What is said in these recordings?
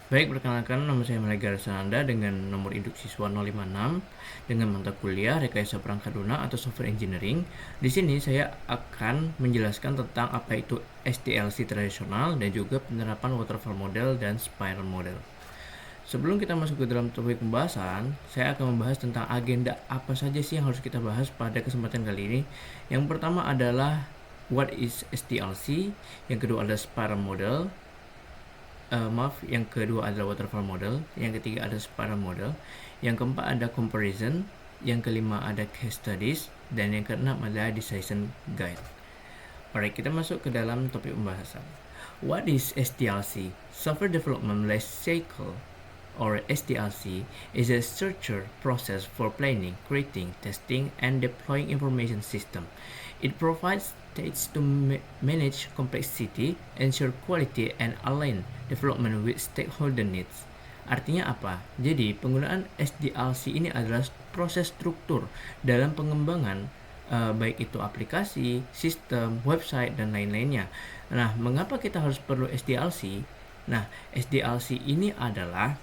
Baik, perkenalkan nama saya Malega Sananda dengan nomor induk siswa 056 dengan mata kuliah Rekayasa Perangkat Lunak atau Software Engineering. Di sini saya akan menjelaskan tentang apa itu SDLC tradisional dan juga penerapan waterfall model dan spiral model. Sebelum kita masuk ke dalam topik pembahasan, saya akan membahas tentang agenda apa saja sih yang harus kita bahas pada kesempatan kali ini. Yang pertama adalah what is SDLC, yang kedua adalah spiral model, yang kedua adalah waterfall model, yang ketiga ada spiral model, yang keempat ada comparison, yang kelima ada case studies, dan yang keenam adalah decision guide. Alright, kita masuk ke dalam topik pembahasan. What is SDLC? Software Development Life Cycle, or SDLC, is a structured process for planning, creating, testing, and deploying information system. It provides states to manage complexity, ensure quality, and align development with stakeholder needs. Artinya apa? Jadi, penggunaan SDLC ini adalah proses struktur dalam pengembangan baik itu aplikasi, sistem, website, dan lain-lainnya. Nah, mengapa kita harus perlu SDLC? Nah, SDLC ini adalah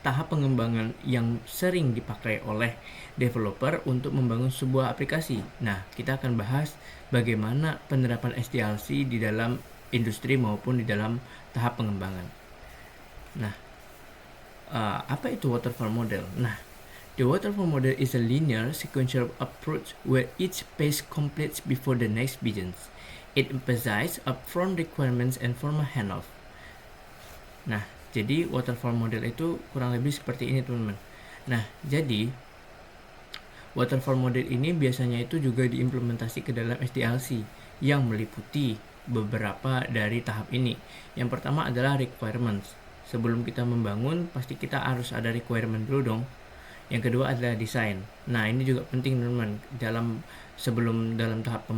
tahap pengembangan yang sering dipakai oleh developer untuk membangun sebuah aplikasi. Nah, kita akan bahas bagaimana penerapan SDLC di dalam industri maupun di dalam tahap pengembangan. Nah, apa itu waterfall model? Nah, the waterfall model is a linear sequential approach where each phase completes before the next begins. It emphasizes upfront requirements and formal handoff. Nah, jadi waterfall model itu kurang lebih seperti ini, teman-teman. Nah, jadi waterfall model ini biasanya itu juga diimplementasi ke dalam SDLC yang meliputi beberapa dari tahap ini. Yang pertama adalah requirements. Sebelum kita membangun, pasti kita harus ada requirement dulu dong. Yang kedua adalah desain. Nah, ini juga penting, teman-teman. Sebelum dalam tahap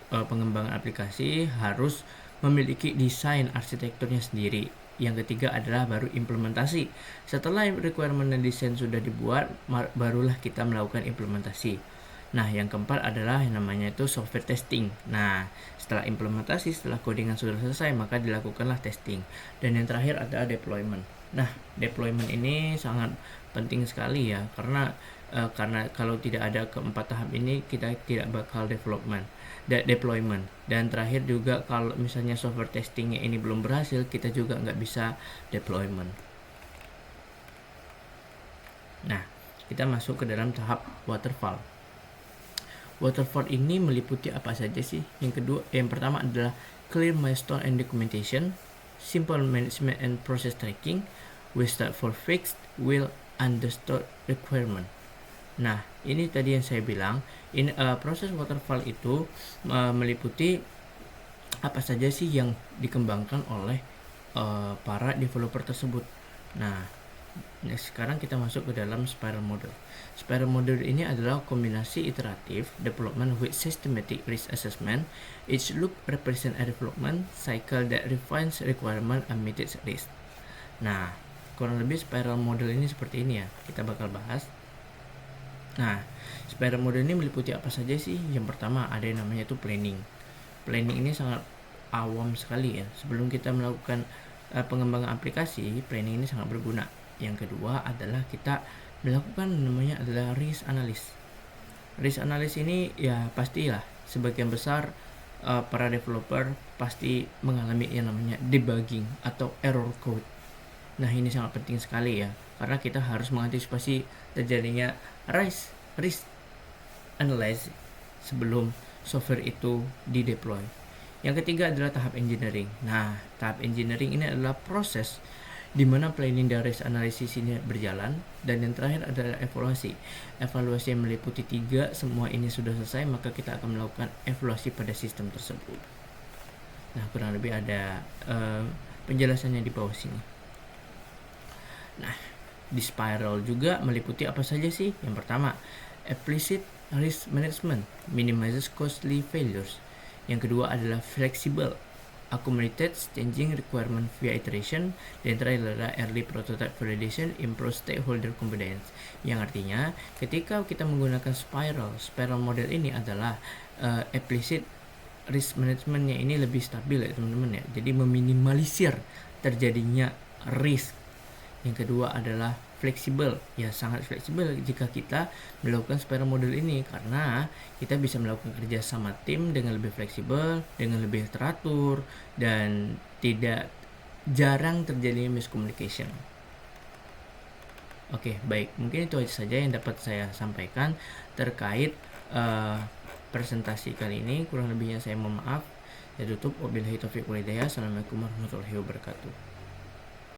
pengembangan aplikasi harus memiliki desain arsitekturnya sendiri. Yang ketiga adalah baru implementasi. Setelah requirement dan desain sudah dibuat, barulah kita melakukan implementasi. Nah, yang keempat adalah yang namanya itu software testing. Nah, setelah implementasi, setelah codingan sudah selesai, maka dilakukanlah testing. Dan yang terakhir adalah deployment. Nah, deployment ini sangat penting sekali ya, karena kalau tidak ada keempat tahap ini, kita tidak bakal deployment. Dan terakhir juga kalau misalnya software testingnya ini belum berhasil, kita juga nggak bisa deployment. Nah, kita masuk ke dalam tahap waterfall. Waterfall ini meliputi apa saja sih? Yang pertama adalah clear milestone and documentation, simple management and process tracking, we start for fixed, will understood requirement. Nah, ini tadi yang saya bilang, proses waterfall itu meliputi apa saja sih yang dikembangkan oleh para developer tersebut. Nah, sekarang kita masuk ke dalam spiral model. Spiral model ini adalah kombinasi iteratif development with systematic risk assessment. Each loop represent a development cycle that refines requirement and mitigates risk. Nah, kurang lebih spiral model ini seperti ini ya. Kita bakal bahas. Nah, spiral model ini meliputi apa saja sih? Yang pertama ada yang namanya itu planning. Planning ini sangat awam sekali ya. Sebelum kita melakukan pengembangan aplikasi, planning ini sangat berguna. Yang kedua adalah kita melakukan namanya adalah risk analysis. Risk analysis ini ya pastilah sebagian besar para developer pasti mengalami yang namanya debugging atau error code. Nah, ini sangat penting sekali ya, karena kita harus mengantisipasi terjadinya risk analysis sebelum software itu dideploy. Yang ketiga adalah tahap engineering. Nah, tahap engineering ini adalah proses di mana planning dan risk analysis ini berjalan. Dan yang terakhir adalah evaluasi. Evaluasi yang meliputi 3, semua ini sudah selesai, maka kita akan melakukan evaluasi pada sistem tersebut. Nah, kurang lebih ada penjelasannya di bawah sini. Nah, di spiral juga meliputi apa saja sih? Yang pertama, explicit risk management, minimizes costly failures. Yang kedua adalah flexible, accommodates changing requirement via iteration. Dan terakhir adalah early prototype validation, improve stakeholder confidence. Yang artinya, ketika kita menggunakan spiral model ini adalah explicit risk managementnya ini lebih stabil ya teman-teman ya. Jadi meminimalisir terjadinya risk. Yang kedua adalah fleksibel. Ya, sangat fleksibel jika kita melakukan spiral model ini, karena kita bisa melakukan kerja sama tim dengan lebih fleksibel, dengan lebih teratur, dan tidak jarang terjadi miscommunication. Oke, baik. Mungkin itu aja saja yang dapat saya sampaikan terkait presentasi kali ini. Kurang lebihnya saya mohon maaf. Saya tutup. Wabillahi taufiq wal hidayah. Assalamualaikum warahmatullahi wabarakatuh.